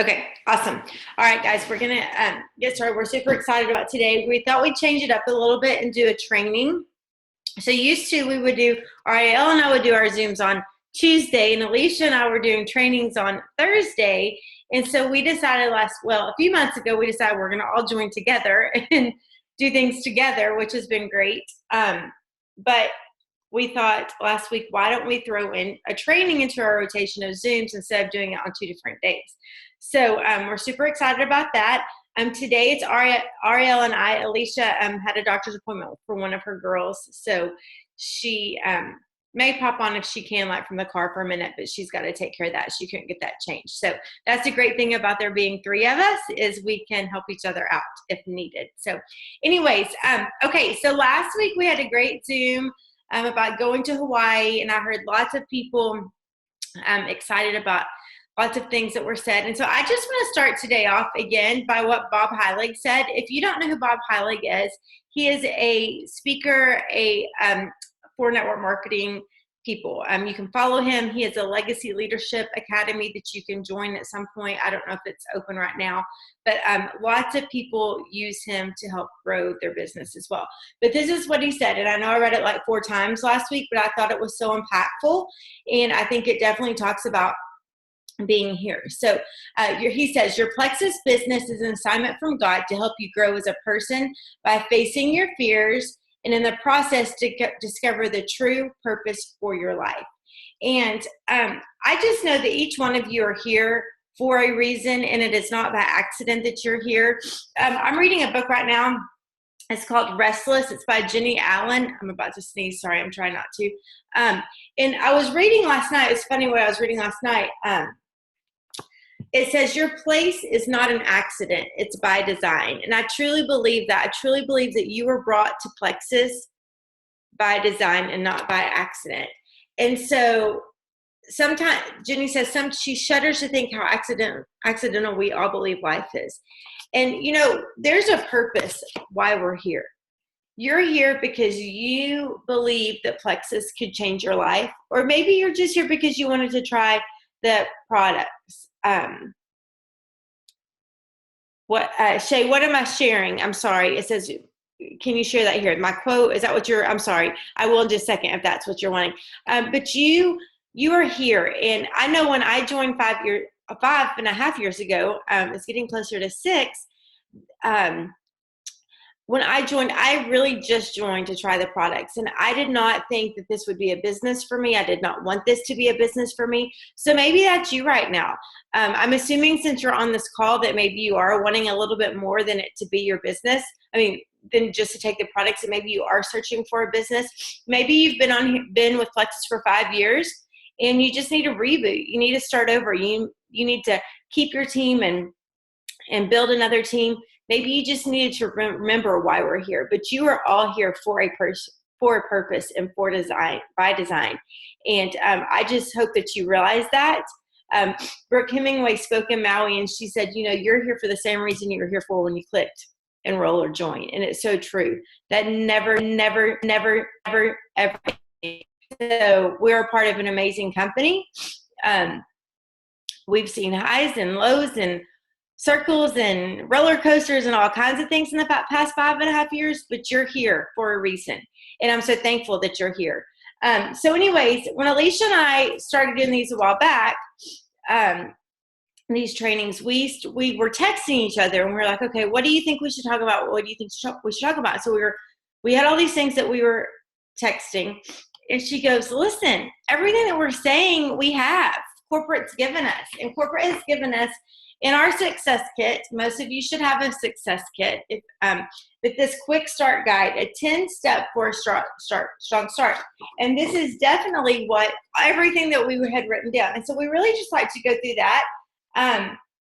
Okay, awesome. All right, guys, we're gonna get started. We're super excited about today. We thought we'd change it up a little bit and do a training. So used to we would do, Ariel and I would do our Zooms on Tuesday, and Alicia and I were doing trainings on Thursday. And so we decided a few months ago, we decided we're gonna all join together and do things together, which has been great. But we thought last week, why don't we throw in a training into our rotation of Zooms instead of doing it on 2 different days? So we're super excited about that. Today it's Ariel and I. Alicia had a doctor's appointment for one of her girls, so she may pop on if she can, like from the car for a minute, but she's got to take care of that. She couldn't get that changed. So that's the great thing about there being 3 of us is we can help each other out if needed. So anyways, okay, so last week we had a great Zoom about going to Hawaii, and I heard lots of people excited about lots of things that were said. And so I just want to start today off again by what Bob Heilig said. If you don't know who Bob Heilig is, he is a speaker, for network marketing people. You can follow him. He has a Legacy Leadership Academy that you can join at some point. I don't know if it's open right now, but lots of people use him to help grow their business as well. But this is what he said, and I know I read it like 4 times last week, but I thought it was so impactful, and I think it definitely talks about being here. So he says, your Plexus business is an assignment from God to help you grow as a person by facing your fears, and in the process to discover the true purpose for your life. And I just know that each one of you are here for a reason, and it is not by accident that you're here. I'm reading a book right now. It's called Restless. It's by Jenny Allen. I'm about to sneeze. Sorry, I'm trying not to. And I was reading last night. It's funny what I was reading last night. It says your place is not an accident, it's by design. And I truly believe that. I truly believe that you were brought to Plexus by design and not by accident. And so sometimes Jenny says she shudders to think how accidental we all believe life is. And there's a purpose why we're here. You're here because you believe that Plexus could change your life, or maybe you're just here because you wanted to try the products. Shay, what am I sharing? I'm sorry. It says, can you share that here? My quote, is that what I'm sorry. I will in just a second if that's what you're wanting. But you are here. And I know when I joined 5.5 years ago, it's getting closer to 6. When I joined, I really just joined to try the products. And I did not think that this would be a business for me. I did not want this to be a business for me. So maybe that's you right now. I'm assuming since you're on this call that maybe you are wanting a little bit more than it to be your business. Than just to take the products, and maybe you are searching for a business. Maybe you've been with Plexus for 5 years and you just need a reboot. You need to start over. You need to keep your team and build another team. Maybe you just needed to remember why we're here, but you are all here for a purpose and by design. And I just hope that you realize that. Brooke Hemingway spoke in Maui, and she said, you're here for the same reason you were here for when you clicked enroll or join. And it's so true. That never, ever. So we're a part of an amazing company. We've seen highs and lows and circles and roller coasters and all kinds of things in the past 5.5 years, but you're here for a reason. And I'm so thankful that you're here. So anyways, when Alicia and I started doing these a while back, these trainings, we were texting each other, and we were like, okay, what do you think we should talk about? What do you think we should talk about? So we had all these things that we were texting, and she goes, listen, everything that we're saying we have. Corporate's given us, and corporate has given us in our success kit. Most of you should have a success kit. With this quick start guide, a 10-step for a strong start. And this is definitely everything that we had written down. And so we really just like to go through that.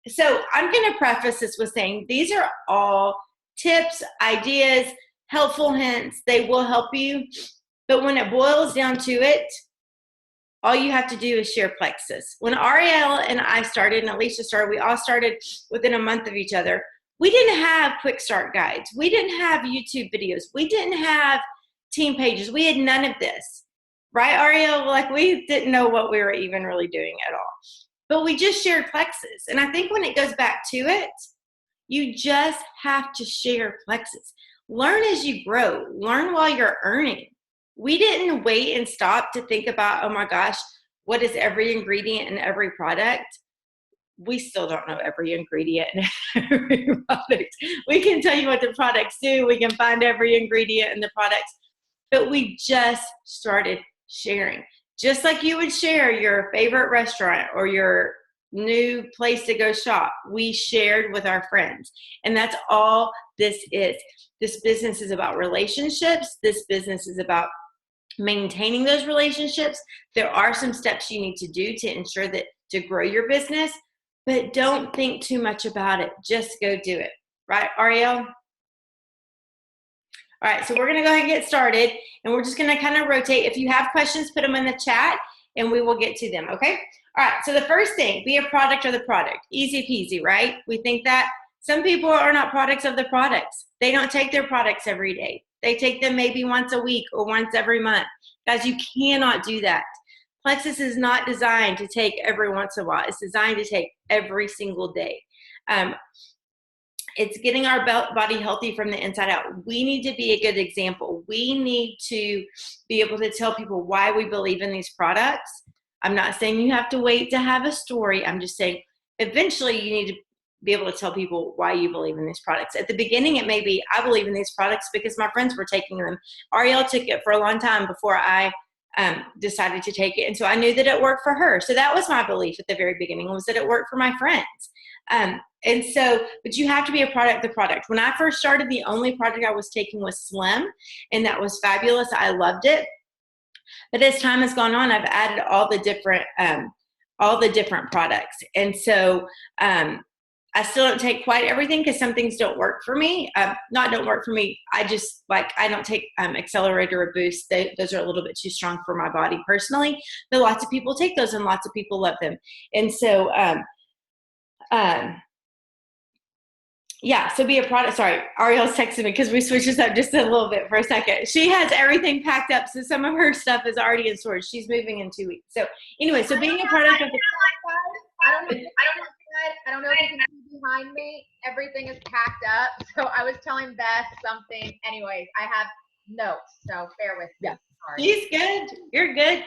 So I'm going to preface this with saying these are all tips, ideas, helpful hints. They will help you. But when it boils down to it, all you have to do is share Plexus. When Ariel and I started and Alicia started, we all started within a month of each other. We didn't have quick start guides. We didn't have YouTube videos. We didn't have team pages. We had none of this. Right, Ariel? We didn't know what we were even really doing at all. but we just shared Plexus. And I think when it goes back to it, you just have to share Plexus. Learn as you grow. Learn while you're earning. We didn't wait and stop to think about, oh my gosh, what is every ingredient in every product? We still don't know every ingredient in every product. We can tell you what the products do. We can find every ingredient in the products, but we just started sharing. Just like you would share your favorite restaurant or your new place to go shop, we shared with our friends. And that's all this is. This business is about relationships. This business is about maintaining those relationships. There are some steps you need to do to ensure that to grow your business, but don't think too much about it. Just go do it. Right, Ariel? All right, so we're going to go ahead and get started, and we're just going to kind of rotate. If you have questions, put them in the chat, and we will get to them, okay? All right, so the first thing, be a product of the product. Easy peasy, right? We think that. Some people are not products of the products. They don't take their products every day. They take them maybe once a week or once every month. Guys, you cannot do that. Plexus is not designed to take every once in a while. It's designed to take every single day. It's getting our body healthy from the inside out. We need to be a good example. We need to be able to tell people why we believe in these products. I'm not saying you have to wait to have a story. I'm just saying eventually you need to be able to tell people why you believe in these products. At the beginning, it may be, I believe in these products because my friends were taking them. Ariel took it for a long time before I decided to take it. And so I knew that it worked for her. So that was my belief at the very beginning, was that it worked for my friends. And so, but you have to be a product of the product. When I first started, the only product I was taking was Slim, and that was fabulous. I loved it. But as time has gone on, I've added all the different products. And so, I still don't take quite everything because some things don't work for me. Don't work for me. I just I don't take Accelerator or Boost. Those are a little bit too strong for my body personally. But lots of people take those and lots of people love them. And so, yeah, so be a product. Sorry, Ariel's texting me because we switched this up just a little bit for a second. She has everything packed up, so some of her stuff is already in storage. She's moving in 2 weeks. So anyway, so being a product of the I don't know if you can see behind me. Everything is packed up. So I was telling Beth something. Anyways, I have notes, so bear with me. Yeah. She's good. You're good.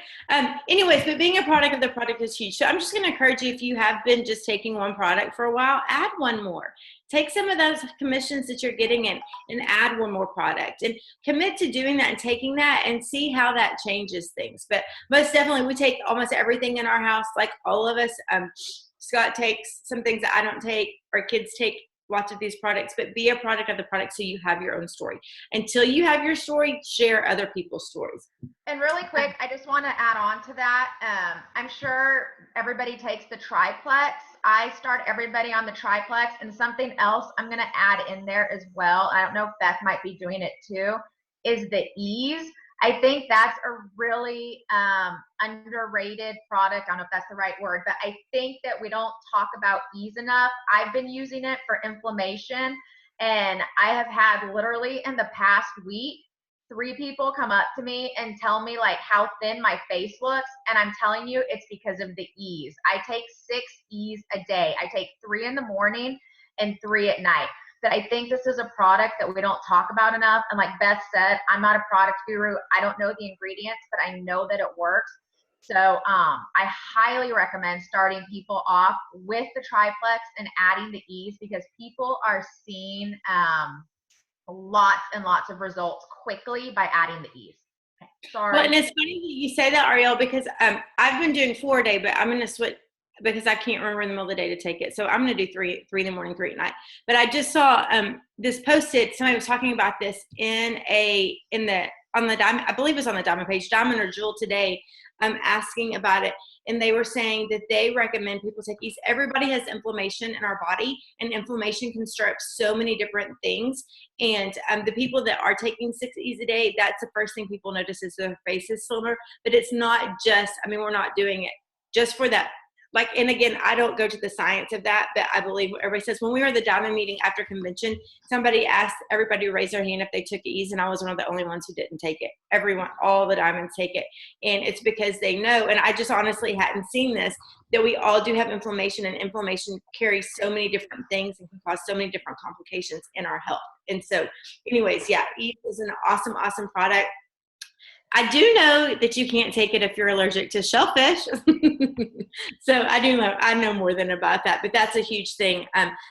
Anyways, but being a product of the product is huge. So I'm just going to encourage you, if you have been just taking one product for a while, add one more. Take some of those commissions that you're getting in and add one more product. And commit to doing that and taking that and see how that changes things. But most definitely, we take almost everything in our house, like all of us. Scott takes some things that I don't take. Our kids take lots of these products, but be a product of the product so you have your own story. Until you have your story, share other people's stories. And really quick, I just want to add on to that. I'm sure everybody takes the Triplex. I start everybody on the Triplex, and something else I'm going to add in there as well. I don't know if Beth might be doing it too, is the Ease. I think that's a really underrated product. I don't know if that's the right word, but I think that we don't talk about Ease enough. I've been using it for inflammation, and I have had literally in the past week, 3 people come up to me and tell me like how thin my face looks. And I'm telling you, it's because of the Ease. I take 6 Ease a day. I take 3 in the morning and 3 at night. That I think this is a product that we don't talk about enough. And like Beth said, I'm not a product guru. I don't know the ingredients, but I know that it works. So I highly recommend starting people off with the Triplex and adding the Ease, because people are seeing lots and lots of results quickly by adding the Ease. Okay, sorry. Well, and it's funny that you say that, Ariel, because I've been doing 4-day, but I'm going to switch because I can't remember in the middle of the day to take it. So I'm going to do 3 in the morning, 3 at night. But I just saw this posted. Somebody was talking about this on the Diamond, I believe it was on the Diamond page, Diamond or Jewel today, asking about it. And they were saying that they recommend people take Ease. Everybody has inflammation in our body, and inflammation can stir up so many different things. And the people that are taking 6 Ease a day, that's the first thing people notice is their face is slimmer. But it's not just, we're not doing it just for that like, and again, I don't go to the science of that, but I believe what everybody says. When we were at the diamond meeting after convention, somebody asked everybody to raise their hand if they took ease, and I was one of the only ones who didn't take it. Everyone, all the diamonds take it. And it's because they know, and I just honestly hadn't seen this, that we all do have inflammation, and inflammation carries so many different things and can cause so many different complications in our health. And so anyways, yeah, Ease is an awesome, awesome product. I do know that you can't take it if you're allergic to shellfish. So I know more than about that, but that's a huge thing.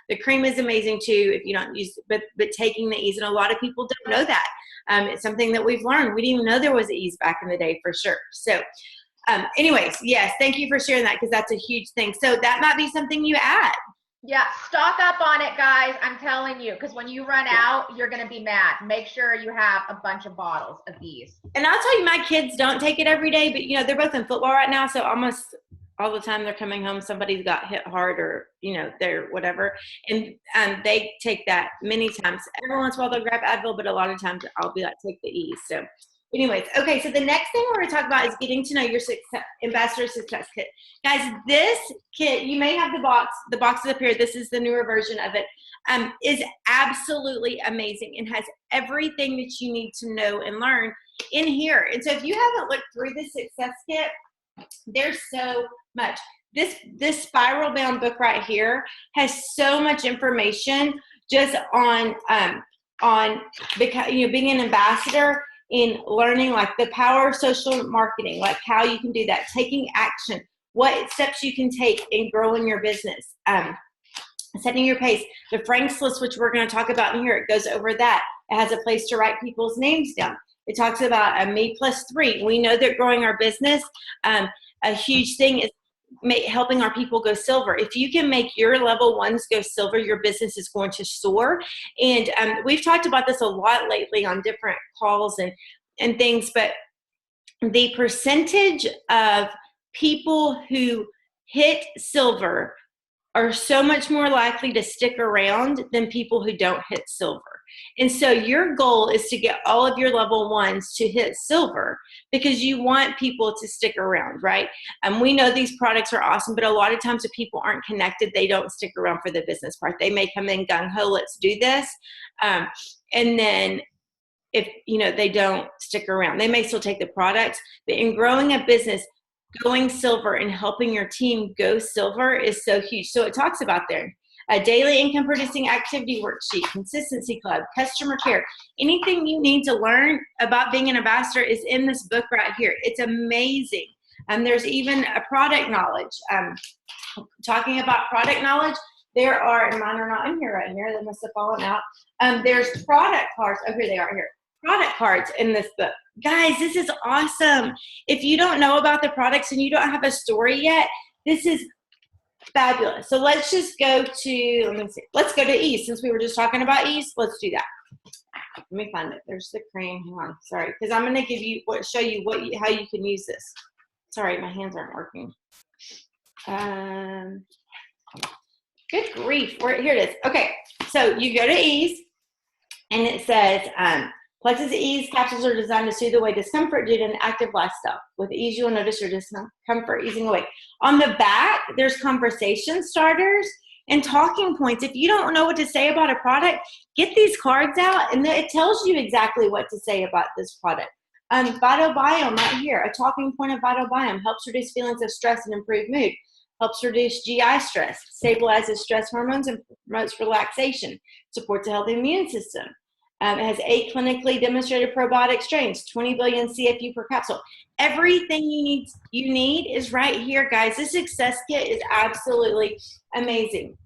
The cream is amazing too if you don't use, but taking the Ease, and a lot of people don't know that. It's something that we've learned. We didn't even know there was Ease back in the day for sure. So anyways, yes, thank you for sharing that, because that's a huge thing. So that might be something you add. Yeah, stock up on it, guys. I'm telling you, because when you run out, you're going to be mad. Make sure you have a bunch of bottles of these. And I'll tell you, my kids don't take it every day, but, you know, they're both in football right now, so almost all the time they're coming home, somebody's got hit hard or, you know, they're whatever. And they take that many times. Every once in a while they'll grab Advil, but a lot of times I'll be like, take the Ease. So anyways, okay, so the next thing we're going to talk about is getting to know your Ambassador Success Kit. Guys, this kit, you may have the box is up here. This is the newer version of it. Is absolutely amazing and has everything that you need to know and learn in here. And so if you haven't looked through the Success Kit, there's so much. This spiral bound book right here has so much information just on being an ambassador, in learning like the power of social marketing, like how you can do that, taking action, what steps you can take in growing your business, setting your pace. The Frank's list, which we're going to talk about in here, it goes over that. It has a place to write people's names down. It talks about a Me+3. We know that growing our business, a huge thing is helping our people go silver. If you can make your level ones go silver, your business is going to soar. And we've talked about this a lot lately on different calls and things, but the percentage of people who hit silver are so much more likely to stick around than people who don't hit silver. And so your goal is to get all of your level ones to hit silver, because you want people to stick around, right? We know these products are awesome, but a lot of times if people aren't connected, they don't stick around for the business part. They may come in gung-ho, let's do this. And then if, you know, they don't stick around, they may still take the products, but in growing a business, going silver and helping your team go silver is so huge. So it talks about there. A daily income producing activity worksheet, consistency club, customer care, anything you need to learn about being an ambassador is in this book right here. It's amazing. There's even a product knowledge. Talking about product knowledge, there are, and mine are not in here right here, they must have fallen out. There's product cards, oh here they are here. Product cards in this book. Guys, this is awesome. If you don't know about the products and you don't have a story yet, this is fabulous. So let's just go to, let me see. Let's go to Ease. Since we were just talking about Ease, let's do that. Let me find it. There's the cream. Hang on. Sorry. Because I'm going to give you, show you how you can use this. Sorry, my hands aren't working. Good grief. Here it is. Okay. So you go to Ease and it says, Plexus Ease capsules are designed to soothe away discomfort due to an active lifestyle. With Ease, you will notice your discomfort easing away. On the back, there's conversation starters and talking points. If you don't know what to say about a product, get these cards out, and it tells you exactly what to say about this product. Vital Biome right here, a talking point of Vital Biome helps reduce feelings of stress and improve mood, helps reduce GI stress, stabilizes stress hormones, and promotes relaxation, supports a healthy immune system. It has 8 clinically demonstrated probiotic strains, 20 billion CFU per capsule. Everything you need is right here, guys. This Success Kit is absolutely amazing.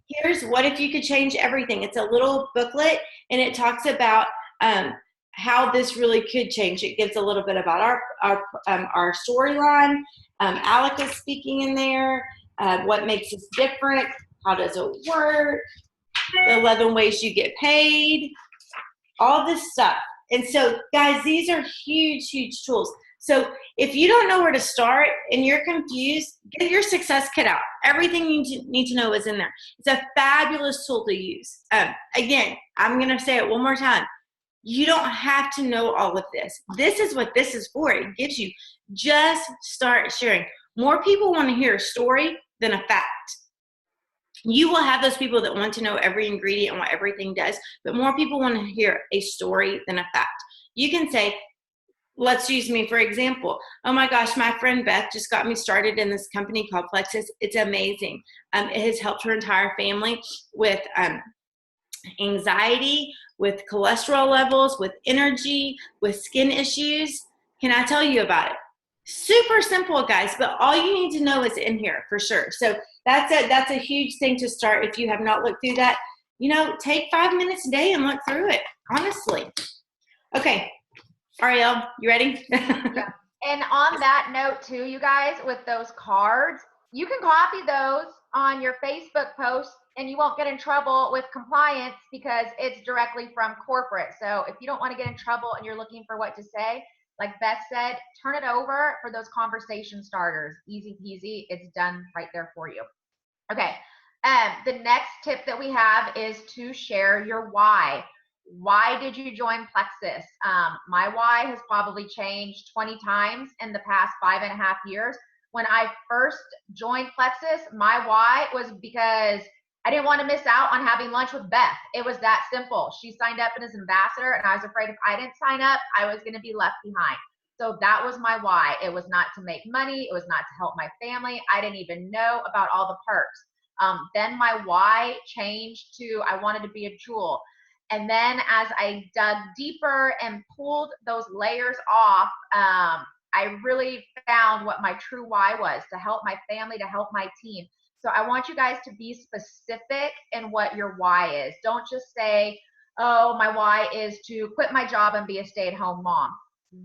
Here's what if you could change everything. It's a little booklet, and it talks about how this really could change. It gives a little bit about our storyline. Alec is speaking in there. What makes us different? How does it work? The 11 ways you get paid, all this stuff. And so, guys, these are huge, huge tools. So if you don't know where to start and you're confused, get your Success Kit out. Everything you need to know is in there. It's a fabulous tool to use. Again, I'm going to say it one more time. You don't have to know all of this. This is what this is for. It gives you, just start sharing. More people want to hear a story than a fact. You will have those people that want to know every ingredient and what everything does, but more people want to hear a story than a fact. You can say, let's use me for example. Oh my gosh, my friend Beth just got me started in this company called Plexus. It's amazing. It has helped her entire family with anxiety, with cholesterol levels, with energy, with skin issues. Can I tell you about it? Super simple, guys, but all you need to know is in here for sure. So that's a huge thing to start. If you have not looked through that, take 5 minutes a day and look through it, honestly. Okay, Ariel, you ready? Yeah. And on that note too, you guys, with those cards, you can copy those on your Facebook post and you won't get in trouble with compliance because it's directly from corporate. So if you don't want to get in trouble and you're looking for what to say, like Beth said, turn it over for those conversation starters. Easy peasy. It's done right there for you. Okay. The next tip that we have is to share your why. Why did you join Plexus? My why has probably changed 20 times in the past 5.5 years. When I first joined Plexus, my why was because I didn't want to miss out on having lunch with Beth. It was that simple. She signed up as ambassador, and I was afraid if I didn't sign up, I was going to be left behind. So that was my why. It was not to make money. It was not to help my family. I didn't even know about all the perks. Then my why changed to I wanted to be a jewel. And then as I dug deeper and pulled those layers off, I really found what my true why was, to help my family, to help my team. So I want you guys to be specific in what your why is. Don't just say, oh, my why is to quit my job and be a stay-at-home mom.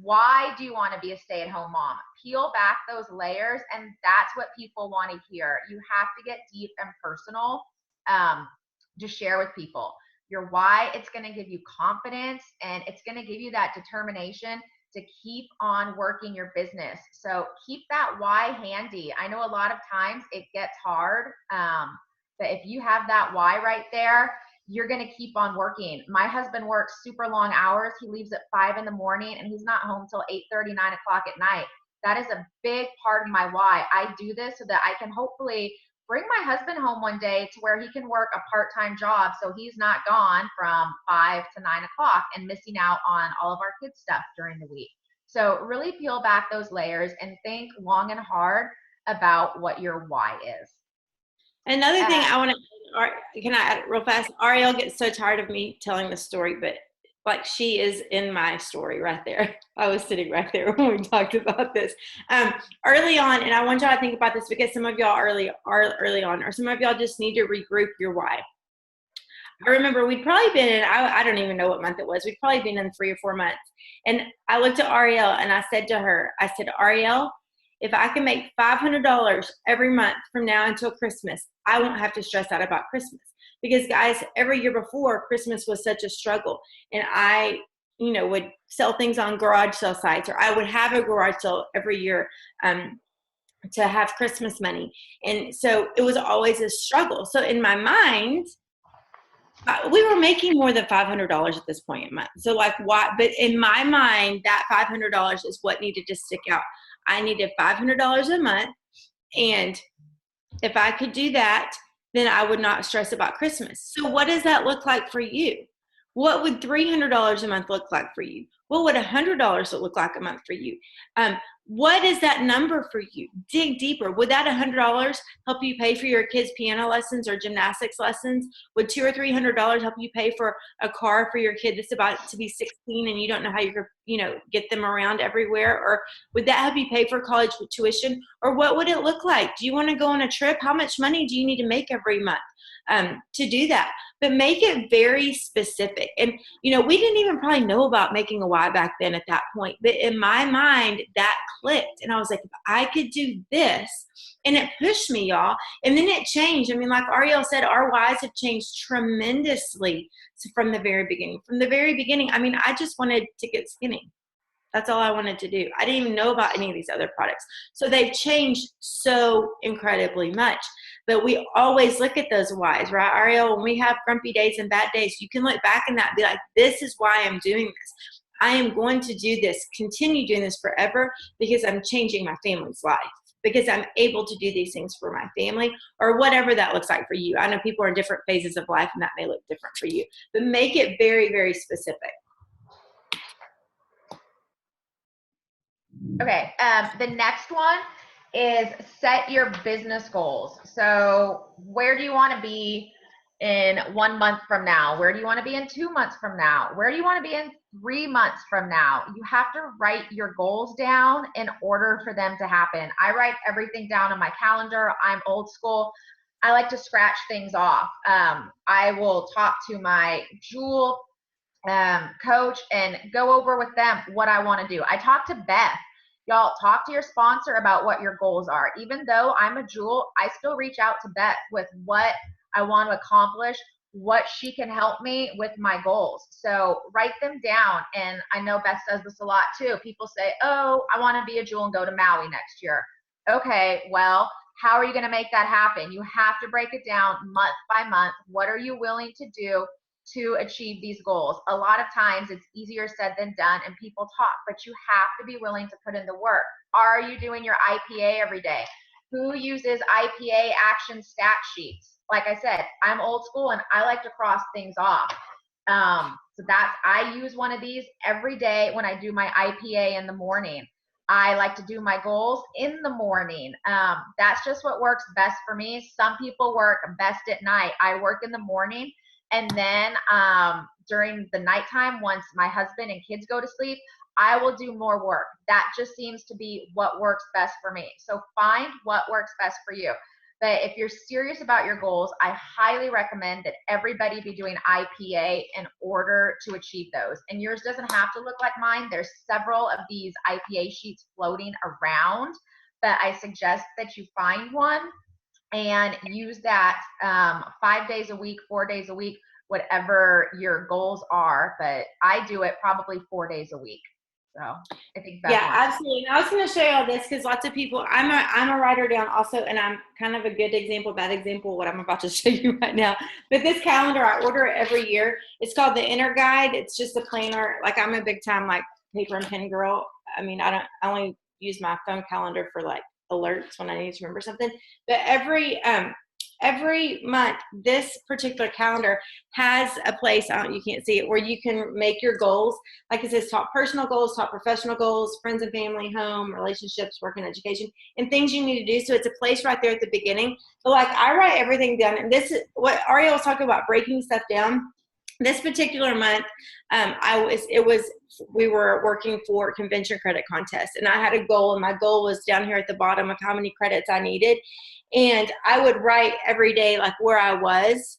Why do you want to be a stay-at-home mom? Peel back those layers, and that's what people want to hear. You have to get deep and personal to share with people. Your why, it's going to give you confidence, and it's going to give you that determination to keep on working your business. So keep that why handy. I know a lot of times it gets hard, but if you have that why right there, you're going to keep on working. My husband works super long hours. He leaves at 5 in the morning and he's not home till 8:30, 9 o'clock at night. That is a big part of my why. I do this so that I can hopefully bring my husband home one day to where he can work a part-time job so he's not gone from 5 to 9 o'clock and missing out on all of our kids' stuff during the week. So really peel back those layers and think long and hard about what your why is. Another thing I want to, can I add real fast? Ariel gets so tired of me telling the story, but like she is in my story right there. I was sitting right there when we talked about this early on, and I want y'all to think about this because some of y'all are early on, or some of y'all just need to regroup your why. I remember we'd probably been in, I don't even know what month it was. We'd probably been in 3 or 4 months. And I looked at Ariel and I said to her, I said, Ariel, if I can make $500 every month from now until Christmas, I won't have to stress out about Christmas. Because guys, every year before, Christmas was such a struggle. And I, would sell things on garage sale sites, or I would have a garage sale every year to have Christmas money. And so it was always a struggle. So in my mind, we were making more than $500 at this point in month. So like why, but in my mind, that $500 is what needed to stick out. I needed $500 a month. And if I could do that, then I would not stress about Christmas. So what does that look like for you? What would $300 a month look like for you? What would $100 look like a month for you? What is that number for you? Dig deeper. Would that $100 help you pay for your kids' piano lessons or gymnastics lessons? Would $200 or $300 help you pay for a car for your kid that's about to be 16 and you don't know how you're, get them around everywhere? Or would that help you pay for college tuition? Or what would it look like? Do you want to go on a trip? How much money do you need to make every month to do that? But make it very specific. And, we didn't even probably know about making a why back then at that point. But in my mind, that clicked. And I was like, if I could do this, and it pushed me, y'all. And then it changed. I mean, like Ariel said, our whys have changed tremendously from the very beginning. From the very beginning, I mean, I just wanted to get skinny. That's all I wanted to do. I didn't even know about any of these other products. So they've changed so incredibly much. But we always look at those whys, right, Ariel? When we have grumpy days and bad days, you can look back in that and be like, this is why I'm doing this. I am going to do this, continue doing this forever because I'm changing my family's life. because I'm able to do these things for my family, or whatever that looks like for you. I know people are in different phases of life and that may look different for you, but make it very, very specific. Okay, the next one is set your business goals. So where do you want to be in 1 month from now? Where do you want to be in 2 months from now? Where do you want to be in 3 months from now? You have to write your goals down in order for them to happen. I write everything down on my calendar. I'm old school. I like to scratch things off. I will talk to my Jewel coach and go over with them what I want to do. I talk to Beth. Y'all, talk to your sponsor about what your goals are. Even though I'm a Jewel, I still reach out to Beth with what I want to accomplish, what she can help me with my goals. So write them down. And I know Beth says this a lot too. People say, oh, I want to be a Jewel and go to Maui next year. Okay, well, how are you going to make that happen? You have to break it down month by month. What are you willing to do to achieve these goals? A lot of times it's easier said than done and people talk, but you have to be willing to put in the work. Are you doing your IPA every day? Who uses IPA action stat sheets? Like I said, I'm old school and I like to cross things off. So I use one of these every day when I do my IPA in the morning. I like to do my goals in the morning. That's just what works best for me. Some people work best at night. I work in the morning. And then during the nighttime, once my husband and kids go to sleep, I will do more work. That just seems to be what works best for me. So find what works best for you. But if you're serious about your goals, I highly recommend that everybody be doing IPA in order to achieve those. And yours doesn't have to look like mine. There's several of these IPA sheets floating around, but I suggest that you find one and use that 5 days a week, 4 days a week, whatever your goals are. But I do it probably 4 days a week. So I think that's absolutely. And I was going to show you all this because lots of people, I'm a writer down also, and I'm kind of a good example, bad example, what I'm about to show you right now. But this calendar, I order it every year. It's called the Inner Guide. It's just a planner. Like, I'm a big time like paper and pen girl. I mean, I only use my phone calendar for like alerts when I need to remember something. But every month, this particular calendar has a place, you can't see it, where you can make your goals. Like it says, top personal goals, top professional goals, friends and family, home, relationships, work and education, and things you need to do. So it's a place right there at the beginning. But like, I write everything down. And this is what Ariel was talking about, breaking stuff down. This particular month, we were working for convention credit contest, and I had a goal, and my goal was down here at the bottom of how many credits I needed. And I would write every day, like where I was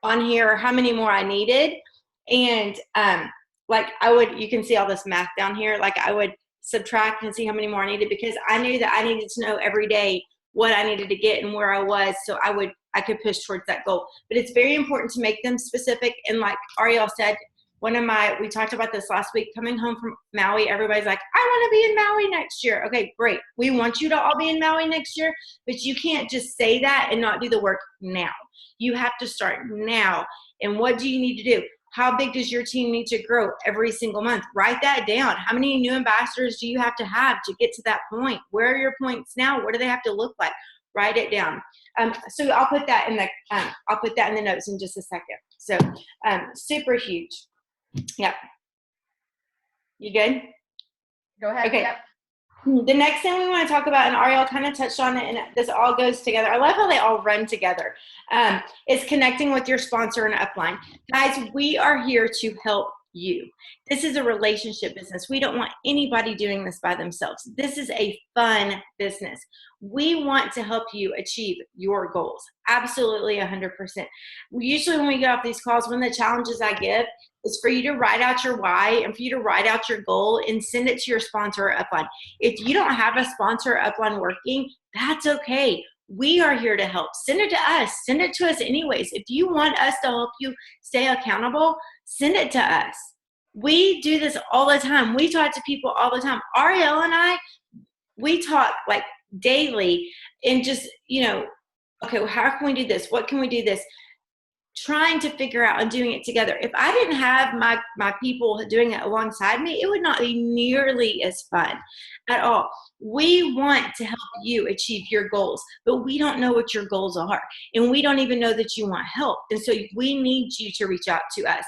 on here, how many more I needed. And you can see all this math down here. Like, I would subtract and see how many more I needed, because I knew that I needed to know every day what I needed to get and where I was, so I could push towards that goal. But it's very important to make them specific. And like Ariel said, we talked about this last week, coming home from Maui, everybody's like, I want to be in Maui next year. Okay, great. We want you to all be in Maui next year, but you can't just say that and not do the work now. You have to start now. And what do you need to do? How big does your team need to grow every single month? Write that down. How many new ambassadors do you have to get to that point? Where are your points now? What do they have to look like? Write it down. So I'll put that in the notes in just a second. So super huge. Yep. You good? Go ahead. Okay. Yep. The next thing we want to talk about, and Ariel kind of touched on it, and this all goes together. I love how they all run together. Is connecting with your sponsor and upline. Guys, we are here to help you. This is a relationship business. We don't want anybody doing this by themselves. This is a fun business. We want to help you achieve your goals. Absolutely 100%. Usually when we get off these calls, one of the challenges I give is for you to write out your why and for you to write out your goal and send it to your sponsor or upline. If you don't have a sponsor or upline working, that's okay. We are here to help. Send it to us. Send it to us anyways. If you want us to help you stay accountable, send it to us. We do this all the time. We talk to people all the time. Ariel and I, we talk like daily and just, okay, well, how can we do this? What can we do this? trying to figure out and doing it together. If I didn't have my people doing it alongside me, it would not be nearly as fun at all. We want to help you achieve your goals, but we don't know what your goals are. And we don't even know that you want help. And so we need you to reach out to us.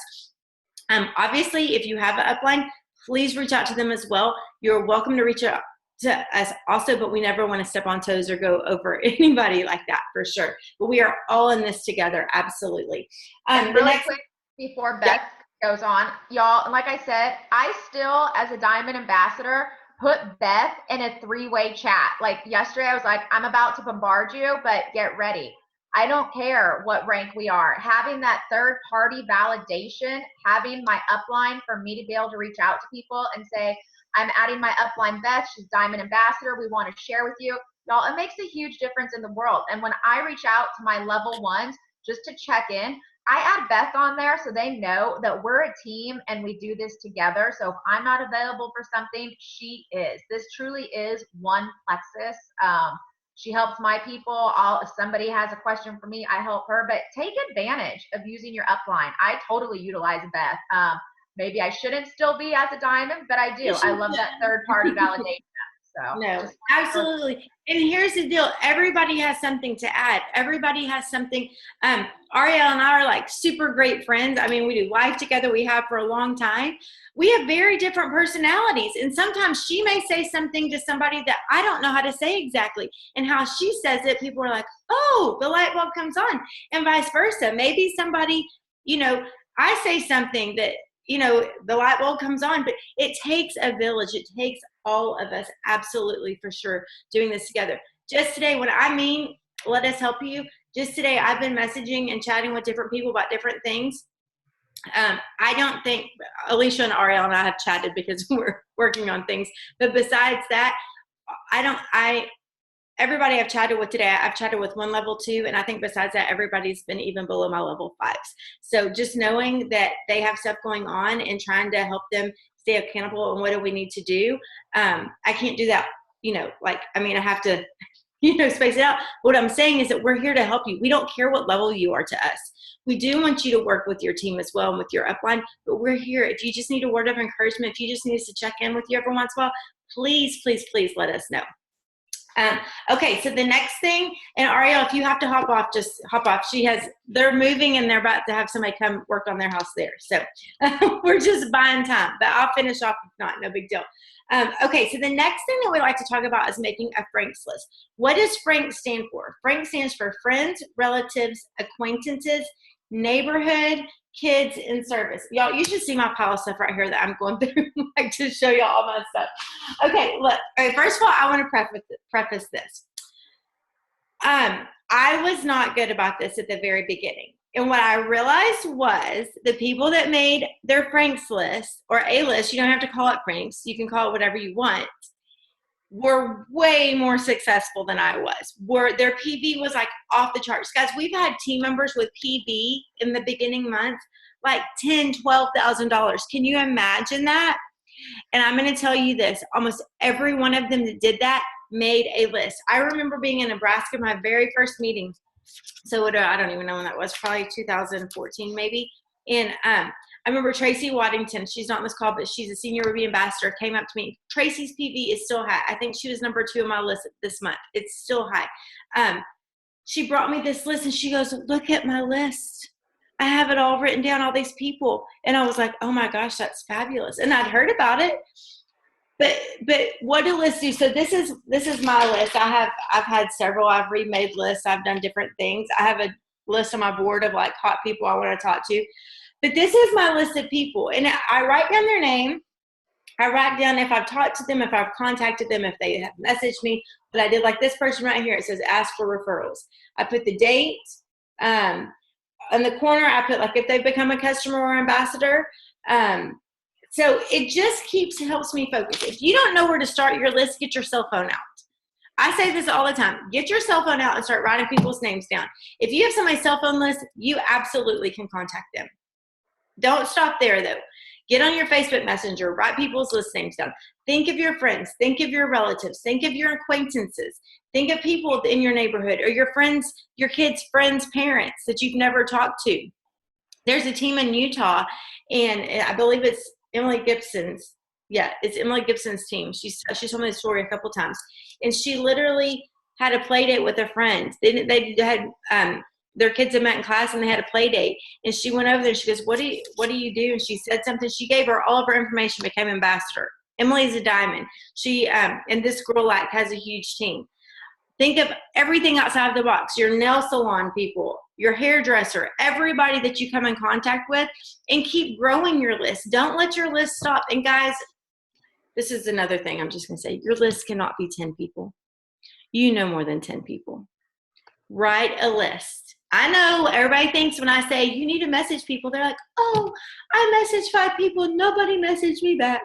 Obviously, if you have an upline, please reach out to them as well. You're welcome to reach out to us also, but we never want to step on toes or go over anybody like that, for sure. But we are all in this together, absolutely. Really quick before Beth goes on, y'all, like I said, I still, as a Diamond Ambassador, put Beth in a 3-way chat. Like yesterday, I was like, I'm about to bombard you, but get ready. I don't care what rank we are. Having that third-party validation, having my upline for me to be able to reach out to people and say, I'm adding my upline Beth, she's Diamond Ambassador, we want to share with you. Y'all, it makes a huge difference in the world. And when I reach out to my level ones just to check in, I add Beth on there so they know that we're a team and we do this together. So if I'm not available for something, she is. This truly is one Plexus. She helps my people. If somebody has a question for me, I help her. But take advantage of using your upline. I totally utilize Beth. Maybe I shouldn't still be as a Diamond, but I do. I love that third-party validation. So no, absolutely. And here's the deal. Everybody has something to add. Everybody has something. Ariel and I are like super great friends. I mean, we do life together. We have for a long time. We have very different personalities. And sometimes she may say something to somebody that I don't know how to say exactly. And how she says it, people are like, oh, the light bulb comes on. And vice versa. Maybe somebody, I say something that, the light bulb comes on, but it takes a village. It takes all of us, absolutely, for sure, doing this together. Just today, let us help you. Just today, I've been messaging and chatting with different people about different things. I don't think Alicia and Ariel and I have chatted because we're working on things. But besides that, everybody I've chatted with today, I've chatted with one level 2, and I think besides that, everybody's been even below my level 5s. So just knowing that they have stuff going on and trying to help them stay accountable and what do we need to do. I can't do that, I have to, space it out. What I'm saying is that we're here to help you. We don't care what level you are to us. We do want you to work with your team as well and with your upline, but we're here. If you just need a word of encouragement, if you just need us to check in with you every once in a while, please, please, please let us know. Okay, so the next thing, and Ariel, if you have to hop off, just hop off. They're moving and they're about to have somebody come work on their house there. So we're just buying time, but I'll finish off if not, no big deal. Okay, so the next thing that we like to talk about is making a Franks list. What does Frank stand for? Frank stands for friends, relatives, acquaintances, neighborhood, kids, and service. Y'all, you should see my pile of stuff right here that I'm going through, like to show y'all all my stuff. Okay, look. Okay, first of all, I want to preface this. I was not good about this at the very beginning. And what I realized was the people that made their Franks list, or a list, you don't have to call it Franks, you can call it whatever you want, were way more successful than I was. Their PV was like off the charts. Guys, we've had team members with PV in the beginning months, like $10,000, $12,000. Can you imagine that? And I'm going to tell you this, almost every one of them that did that made a list. I remember being in Nebraska, my very first meeting. So I don't even know when that was, probably 2014 maybe. And I remember Tracy Waddington, she's not on this call, but she's a senior Ruby ambassador, came up to me. Tracy's PV is still high. I think she was number 2 on my list this month. It's still high. She brought me this list and she goes, look at my list. I have it all written down, all these people. And I was like, oh my gosh, that's fabulous. And I'd heard about it. But what do lists do? So this is my list. I've had several. I've remade lists. I've done different things. I have a list on my board of like hot people I want to talk to. But this is my list of people. And I write down their name. I write down if I've talked to them, if I've contacted them, if they have messaged me. But I did like this person right here. It says ask for referrals. I put the date. In the corner, I put like if they've become a customer or ambassador. So it just helps me focus. If you don't know where to start your list, get your cell phone out. I say this all the time. Get your cell phone out and start writing people's names down. If you have somebody's cell phone list, you absolutely can contact them. Don't stop there, though. Get on your Facebook Messenger. Write people's list names down. Think of your friends. Think of your relatives. Think of your acquaintances. Think of people in your neighborhood or your friends, your kids' friends' parents that you've never talked to. there's a team in Utah, and I believe it's Emily Gibson's. Yeah, it's Emily Gibson's team. She's told me the story a couple times, and she literally had a play date with a friend. They had their kids had met in class, and they had a play date. And she went over there. And she goes, "What do you do?" And she said something. She gave her all of her information, became ambassador. Emily's a diamond. She and this girl has a huge team. Think of everything outside of the box, your nail salon people, your hairdresser, everybody that you come in contact with, and keep growing your list. Don't let your list stop. And guys, this is another thing I'm just going to say. Your list cannot be 10 people. You know more than 10 people. Write a list. I know everybody thinks when I say you need to message people, they're like, oh, I messaged 5 people. Nobody messaged me back.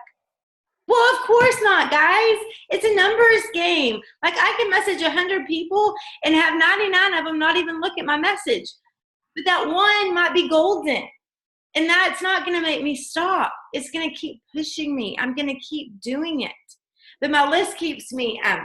Well, of course not, guys. It's a numbers game. Like, I can message 100 people and have 99 of them not even look at my message. But that one might be golden. And that's not going to make me stop. It's going to keep pushing me. I'm going to keep doing it. But my list keeps me, feel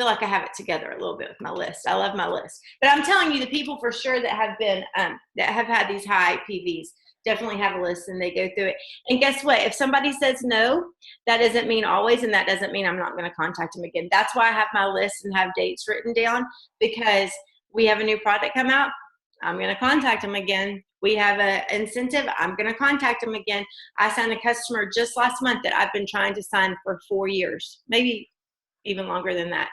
like I have it together a little bit with my list. I love my list. But I'm telling you, the people for sure that have been, that have had these high PVs, definitely have a list and they go through it. And guess what? If somebody says no, that doesn't mean always, and that doesn't mean I'm not going to contact them again. That's why I have my list and have dates written down, because we have a new product come out. I'm going to contact them again. We have an incentive. I'm going to contact them again. I signed a customer just last month that I've been trying to sign for 4 years, maybe even longer than that.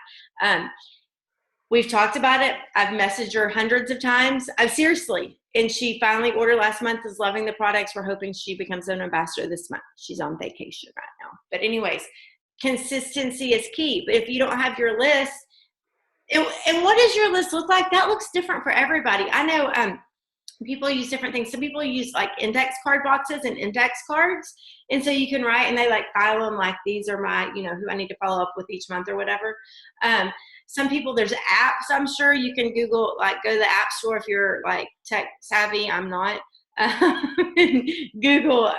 We've talked about it. I've messaged her hundreds of times. Seriously. And she finally ordered last month, is loving the products. We're hoping she becomes an ambassador this month. She's on vacation right now. But anyways, consistency is key. But if you don't have your list, and what does your list look like? That looks different for everybody. I know people use different things. Some people use like index card boxes and index cards. And so you can write, and they like file them like, these are my, who I need to follow up with each month or whatever. Some people, there's apps. I'm sure you can Google, like go to the app store if you're like tech savvy. I'm not. Google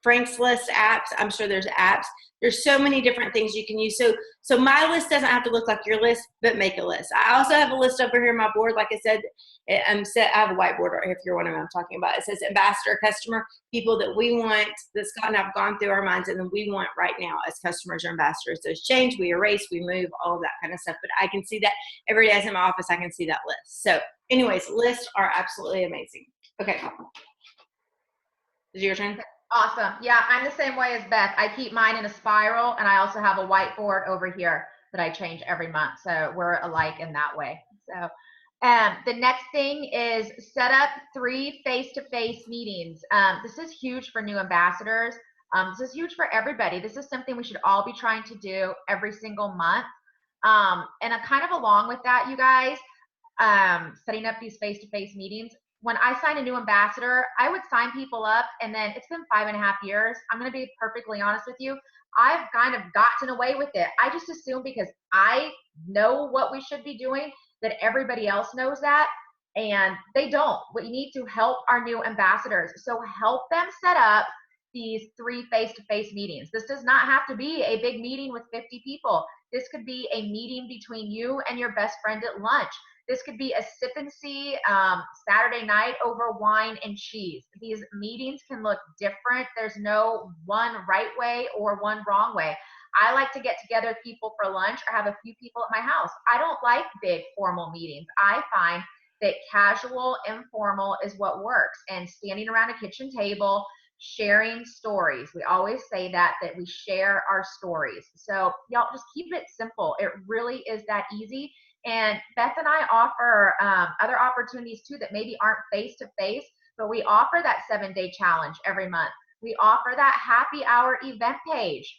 Frank's List apps. I'm sure there's apps. There's so many different things you can use. So my list doesn't have to look like your list, but make a list. I also have a list over here on my board. Like I said, I have a whiteboard right here if you're wondering what I'm talking about. It says ambassador, customer, people that we want, that Scott and I've gone through our minds, and then we want right now as customers or ambassadors. Those change, we erase, we move, all of that kind of stuff. But I can see that every day in my office, I can see that list. So anyways, lists are absolutely amazing. Okay. Is it your turn? Awesome. Yeah, I'm the same way as Beth. I keep mine in a spiral, and I also have a whiteboard over here that I change every month. So we're alike in that way. So the next thing is set up 3 face-to-face meetings. This is huge for new ambassadors. This is huge for everybody. This is something we should all be trying to do every single month. And kind of along with that, you guys, setting up these face-to-face meetings. When I sign a new ambassador, I would sign people up, and then it's been 5.5 years. I'm going to be perfectly honest with you. I've kind of gotten away with it. I just assume because I know what we should be doing that everybody else knows that, and they don't. We need to help our new ambassadors. So help them set up these 3 face-to-face meetings. This does not have to be a big meeting with 50 people. This could be a meeting between you and your best friend at lunch. This could be a sip and see Saturday night over wine and cheese. These meetings can look different. There's no one right way or one wrong way. I like to get together with people for lunch or have a few people at my house. I don't like big formal meetings. I find that casual, informal is what works. And standing around a kitchen table, sharing stories. We always say that we share our stories. So y'all just keep it simple. It really is that easy. And Beth and I offer other opportunities too that maybe aren't face-to-face, but we offer that 7-day challenge every month. We offer that happy hour event page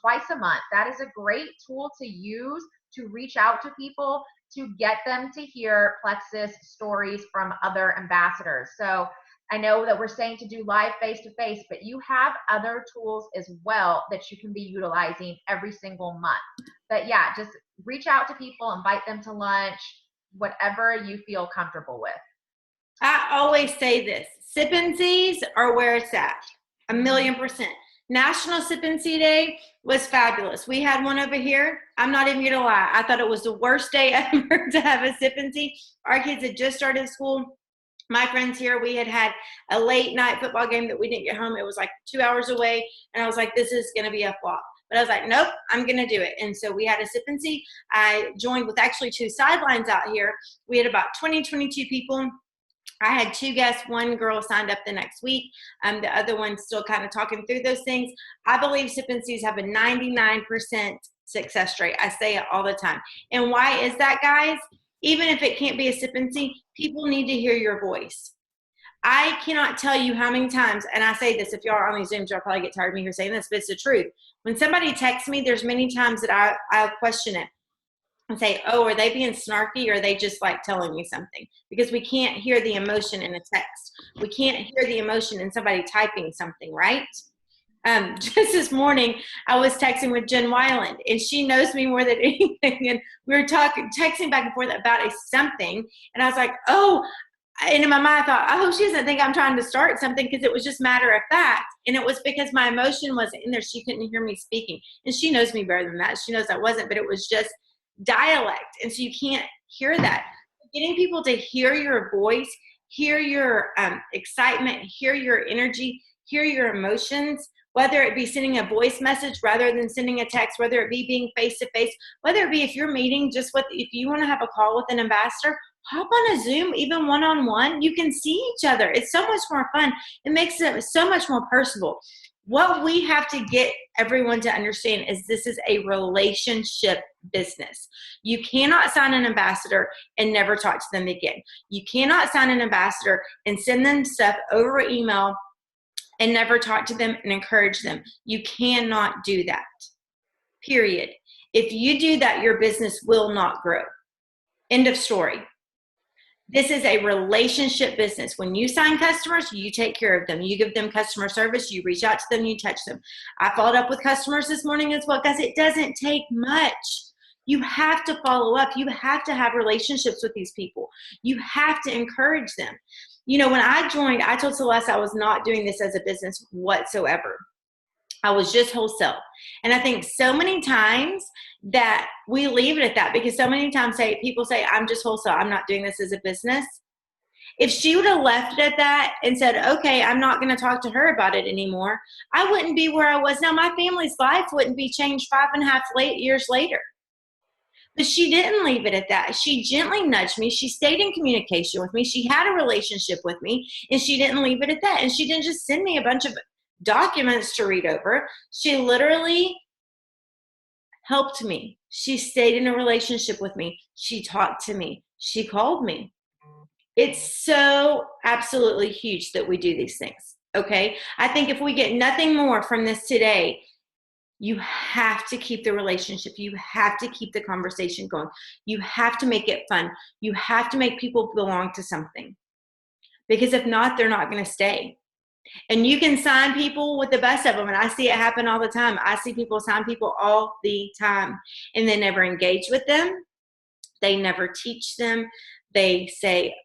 twice a month. That is a great tool to use to reach out to people, to get them to hear Plexus stories from other ambassadors. So I know that we're saying to do live face-to-face, but you have other tools as well that you can be utilizing every single month. But yeah, just reach out to people, invite them to lunch, whatever you feel comfortable with. I always say this, sip and sees are where it's at, 1,000,000%. National Sip and See Day was fabulous. We had one over here. I'm not even gonna lie. I thought it was the worst day ever to have a sip and see. Our kids had just started school. My friends here, we had a late night football game that we didn't get home. It was like 2 hours away. And I was like, this is going to be a flop. But I was like, nope, I'm going to do it. And so we had a sip and see. I joined with actually 2 sidelines out here. We had about 20, 22 people. I had 2 guests. One girl signed up the next week. The other one's still kind of talking through those things. I believe sip and sees have a 99% success rate. I say it all the time. And why is that, guys? Even if it can't be a sip and see, people need to hear your voice. I cannot tell you how many times, and I say this, if y'all are on these Zooms, y'all probably get tired of me here saying this, but it's the truth. When somebody texts me, there's many times that I'll question it and say, oh, are they being snarky, or are they just like telling me something? Because we can't hear the emotion in a text. We can't hear the emotion in somebody typing something, right? Just this morning, I was texting with Jen Weiland, and she knows me more than anything. And we were texting back and forth about something. And I was like, oh, and in my mind, I thought, I hope she doesn't think I'm trying to start something, because it was just matter of fact. And it was because my emotion wasn't in there. She couldn't hear me speaking. And she knows me better than that. She knows I wasn't, but it was just dialect. And so you can't hear that. Getting people to hear your voice, hear your excitement, hear your energy, hear your emotions, whether it be sending a voice message rather than sending a text, whether it be being face-to-face, whether it be if you're meeting if you want to have a call with an ambassador, hop on a Zoom, even one-on-one. You can see each other. It's so much more fun. It makes it so much more personable. What we have to get everyone to understand is this is a relationship business. You cannot sign an ambassador and never talk to them again. You cannot sign an ambassador and send them stuff over email and never talk to them and encourage them. You cannot do that, period. If you do that, your business will not grow. End of story. This is a relationship business. When you sign customers, you take care of them. You give them customer service. You reach out to them. You touch them. I followed up with customers this morning as well, guys. It doesn't take much. You have to follow up. You have to have relationships with these people. You have to encourage them. You know, when I joined, I told Celeste I was not doing this as a business whatsoever. I was just wholesale. And I think so many times that we leave it at that, because so many times people say, I'm just wholesale. I'm not doing this as a business. If she would have left it at that and said, okay, I'm not going to talk to her about it anymore, I wouldn't be where I was now. My family's life wouldn't be changed 5.5 years later. But she didn't leave it at that. She gently nudged me. She stayed in communication with me. She had a relationship with me, and she didn't leave it at that. And she didn't just send me a bunch of documents to read over. She literally helped me. She stayed in a relationship with me. She talked to me. She called me. It's so absolutely huge that we do these things, okay? I think if we get nothing more from this today, you have to keep the relationship. You have to keep the conversation going. You have to make it fun. You have to make people belong to something. Because if not, they're not going to stay. And you can sign people with the best of them. And I see it happen all the time. I see people sign people all the time. And they never engage with them. They never teach them. They say,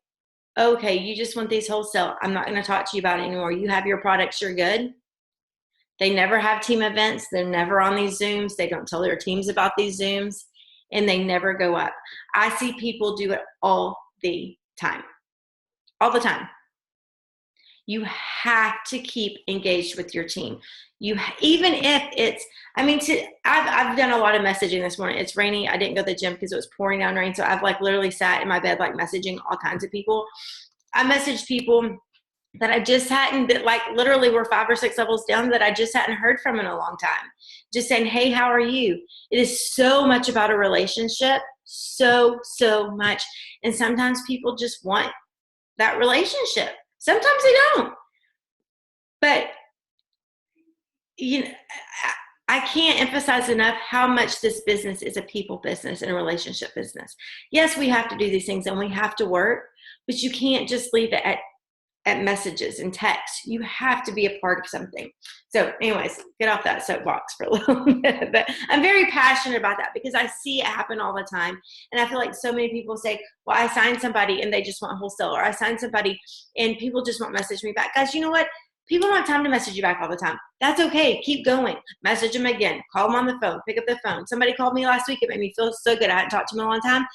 okay, you just want these wholesale. I'm not going to talk to you about it anymore. You have your products. You're good. They never have team events. They're never on these Zooms. They don't tell their teams about these Zooms. And they never go up. I see people do it all the time. All the time. You have to keep engaged with your team. Even if it's, I've done a lot of messaging this morning. It's rainy. I didn't go to the gym because it was pouring down rain. So I've literally sat in my bed, messaging all kinds of people. I messaged people that I just hadn't, that literally were 5 or 6 levels down, that I just hadn't heard from in a long time. Just saying, hey, how are you? It is so much about a relationship. So much. And sometimes people just want that relationship. Sometimes they don't. But, I can't emphasize enough how much this business is a people business and a relationship business. Yes, we have to do these things and we have to work, but you can't just leave it at messages and text. You have to be a part of something. So anyways, get off that soapbox for a little bit. But I'm very passionate about that because I see it happen all the time. And I feel like so many people say, well, I signed somebody and they just want wholesale, or I signed somebody and people just won't message me back. Guys, you know what? People don't have time to message you back all the time. That's okay. Keep going. Message them again. Call them on the phone. Pick up the phone. Somebody called me last week. It made me feel so good. I hadn't talked to them in a long time.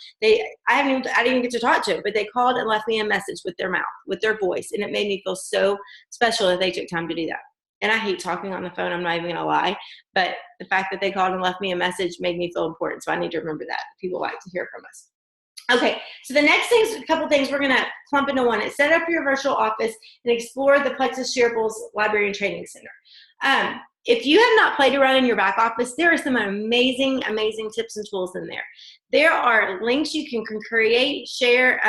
I didn't even get to talk to them, but they called and left me a message with their mouth, with their voice, and it made me feel so special that they took time to do that. And I hate talking on the phone. I'm not even gonna lie, but the fact that they called and left me a message made me feel important. So I need to remember that. People like to hear from us. Okay, so the next thing, a couple things we're going to clump into one. Is set up your virtual office and explore the Plexus Shareables Library and Training Center. If you have not played around in your back office, there are some amazing, amazing tips and tools in there. There are links you can create, share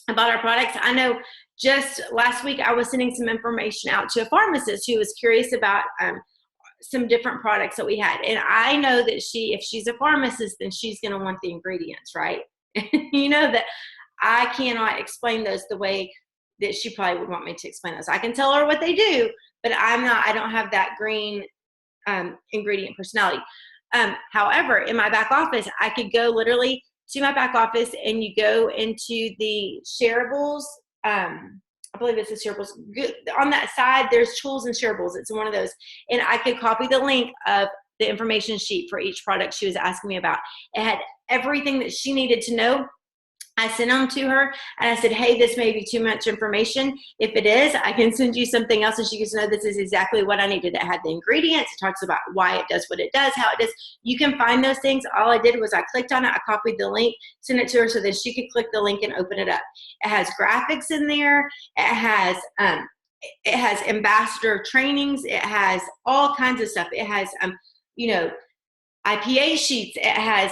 about our products. I know just last week I was sending some information out to a pharmacist who was curious about some different products that we had. And I know that if she's a pharmacist, then she's going to want the ingredients, right? You know that I cannot explain those the way that she probably would want me to explain those. I can tell her what they do, but I don't have that green ingredient personality. However, in my back office, I could go literally to my back office and you go into the shareables. I believe it's the shareables. On that side, there's tools and shareables. It's one of those. And I could copy the link of the information sheet for each product she was asking me about. It had everything that she needed to know. I sent them to her and I said, hey, this may be too much information. If it is, I can send you something else. And she gets to know this is exactly what I needed. It had the ingredients. It talks about why it does what it does, how it does. You can find those things. All I did was I clicked on it. I copied the link, sent it to her so that she could click the link and open it up. It has graphics in there. It has ambassador trainings. It has all kinds of stuff. It has, IPA sheets. It has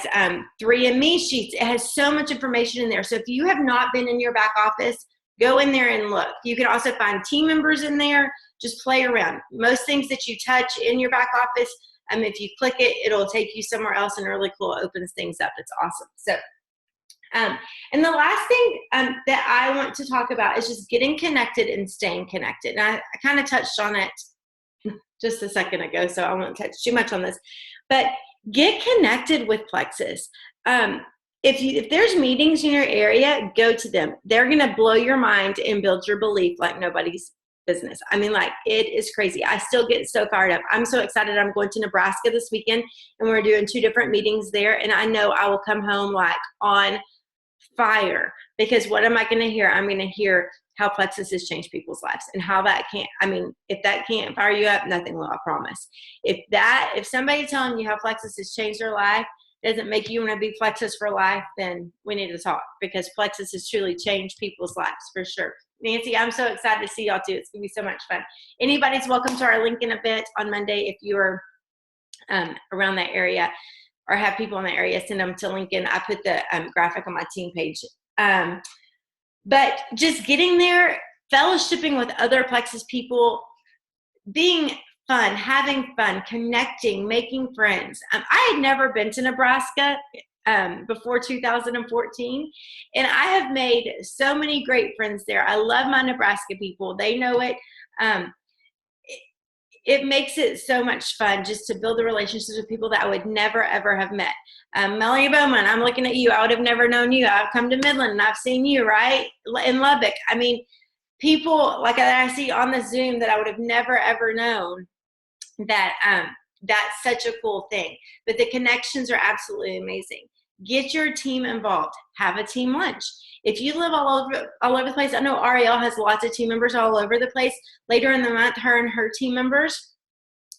3ME sheets. It has so much information in there. So if you have not been in your back office, go in there and look. You can also find team members in there. Just play around. Most things that you touch in your back office, if you click it, it'll take you somewhere else and really cool. It opens things up. It's awesome. So, and the last thing that I want to talk about is just getting connected and staying connected. And I kind of touched on it just a second ago, so I won't touch too much on this. But get connected with Plexus. If there's meetings in your area, go to them. They're going to blow your mind and build your belief like nobody's business. It is crazy. I still get so fired up. I'm so excited. I'm going to Nebraska this weekend, and we're doing 2 different meetings there. And I know I will come home on fire, because what am I going to hear? I'm going to hear how Plexus has changed people's lives and how that if that can't fire you up, nothing will, I promise. If somebody telling you how Plexus has changed their life doesn't make you want to be Plexus for life, then we need to talk, because Plexus has truly changed people's lives for sure. Nancy, I'm so excited to see y'all too. It's going to be so much fun. Anybody's welcome to our Lincoln event on Monday. If you're around that area or have people in the area, send them to Lincoln. I put the graphic on my team page. But just getting there, fellowshipping with other Plexus people, being fun, having fun, connecting, making friends. I had never been to Nebraska before 2014, and I have made so many great friends there. I love my Nebraska people. They know it. It makes it so much fun just to build the relationships with people that I would never, ever have met. Melanie Bowman, I'm looking at you. I would have never known you. I've come to Midland and I've seen you, right? In Lubbock. People like that I see on the Zoom that I would have never, ever known. That's such a cool thing. But the connections are absolutely amazing. Get your team involved. Have a team lunch. If you live all over the place, I know Ariel has lots of team members all over the place. Later in the month, her and her team members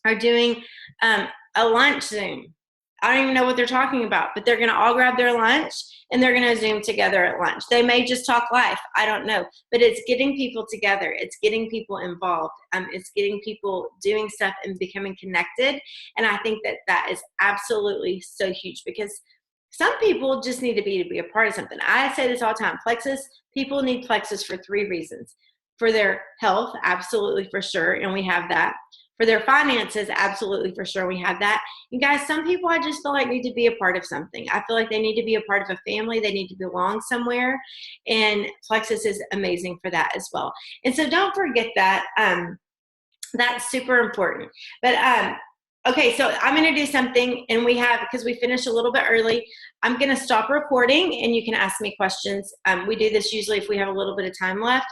are doing a lunch Zoom. I don't even know what they're talking about, but they're going to all grab their lunch and they're going to Zoom together at lunch. They may just talk life. I don't know. But it's getting people together. It's getting people involved. It's getting people doing stuff and becoming connected. And I think that is absolutely so huge, because some people just need to be a part of something. I say this all the time. People need Plexus for 3 reasons. For their health, absolutely for sure, and we have that. For their finances, absolutely for sure, we have that. And guys, some people I just feel like need to be a part of something. I feel like they need to be a part of a family. They need to belong somewhere, and Plexus is amazing for that as well. And so don't forget that. That's super important. But okay, so I'm going to do something, and because we finished a little bit early, I'm going to stop recording, and you can ask me questions. We do this usually if we have a little bit of time left.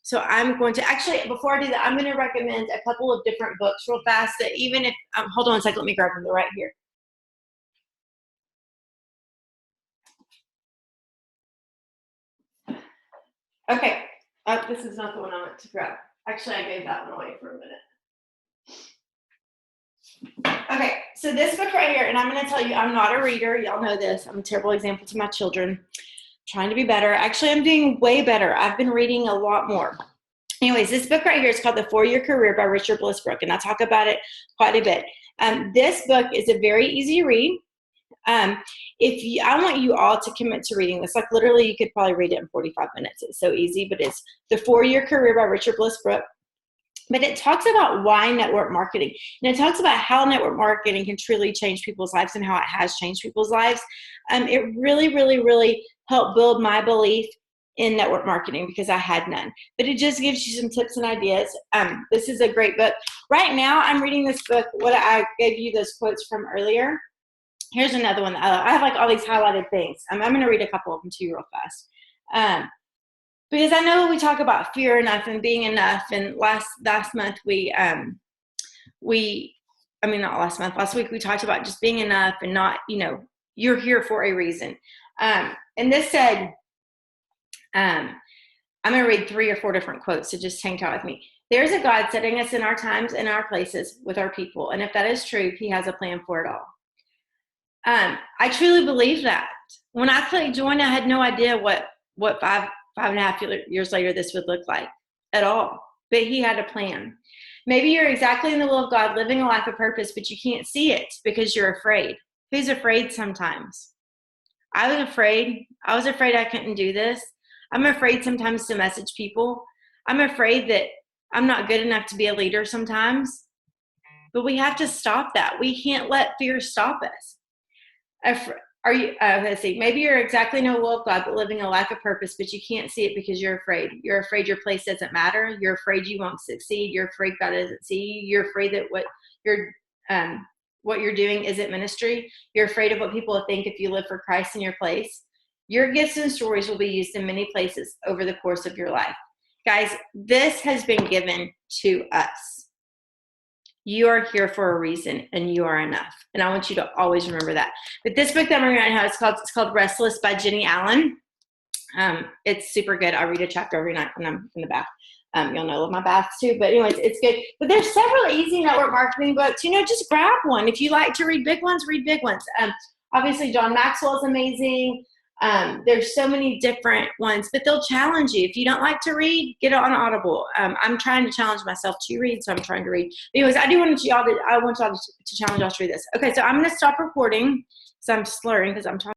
So I'm going to, actually, before I do that, I'm going to recommend a couple of different books real fast that even if, hold on a second, let me grab them. They're right here. Okay. This is not the one I went to grab. Actually, I gave that one away for a minute. Okay, so this book right here, and I'm going to tell you, I'm not a reader. Y'all know this. I'm a terrible example to my children. Trying to be better. Actually, I'm doing way better. I've been reading a lot more. Anyways, this book right here is called The 4-Year Career by Richard Bliss Brooke, and I talk about it quite a bit. This book is a very easy read. I want you all to commit to reading this. Like literally, you could probably read it in 45 minutes. It's so easy, but it's The 4-Year Career by Richard Bliss Brooke. But it talks about why network marketing. And it talks about how network marketing can truly change people's lives and how it has changed people's lives. It really, really, really helped build my belief in network marketing because I had none. But it just gives you some tips and ideas. This is a great book. Right now, I'm reading this book, what I gave you those quotes from earlier. Here's another one. I have like all these highlighted things. I'm going to read a couple of them to you real fast. Because I know we talk about fear enough and being enough. And last month last week we talked about just being enough and not, you're here for a reason. And this said, I'm going to read 3 or 4 different quotes, so just hang tight with me. There's a God setting us in our times and our places with our people. And if that is true, he has a plan for it all. I truly believe that. When I clicked join, I had no idea what 5.5 years later this would look like at all. But he had a plan. Maybe you're exactly in the will of God, living a life of purpose, but you can't see it because you're afraid. Who's afraid sometimes? I was afraid. I was afraid I couldn't do this. I'm afraid sometimes to message people. I'm afraid that I'm not good enough to be a leader sometimes. But we have to stop that. We can't let fear stop us. Let's see, maybe you're exactly in the will of God, but living a life of purpose, but you can't see it because you're afraid. You're afraid your place doesn't matter. You're afraid you won't succeed. You're afraid God doesn't see you. You're afraid that what you're doing isn't ministry. You're afraid of what people will think if you live for Christ in your place. Your gifts and stories will be used in many places over the course of your life. Guys, this has been given to us. You are here for a reason, and you are enough. And I want you to always remember that. But this book that I'm reading right now, it's called Restless by Jenny Allen. It's super good. I read a chapter every night when I'm in the bath. You'll know I love my baths too. But anyways, it's good. But there's several easy network marketing books. Just grab one. If you like to read big ones, read big ones. Obviously, John Maxwell is amazing. There's so many different ones, but they'll challenge you. If you don't like to read, get it on Audible. I'm trying to challenge myself to read, so I'm trying to read. But anyways, I want y'all to challenge y'all to read this. Okay, so I'm going to stop recording because I'm slurring because I'm talking.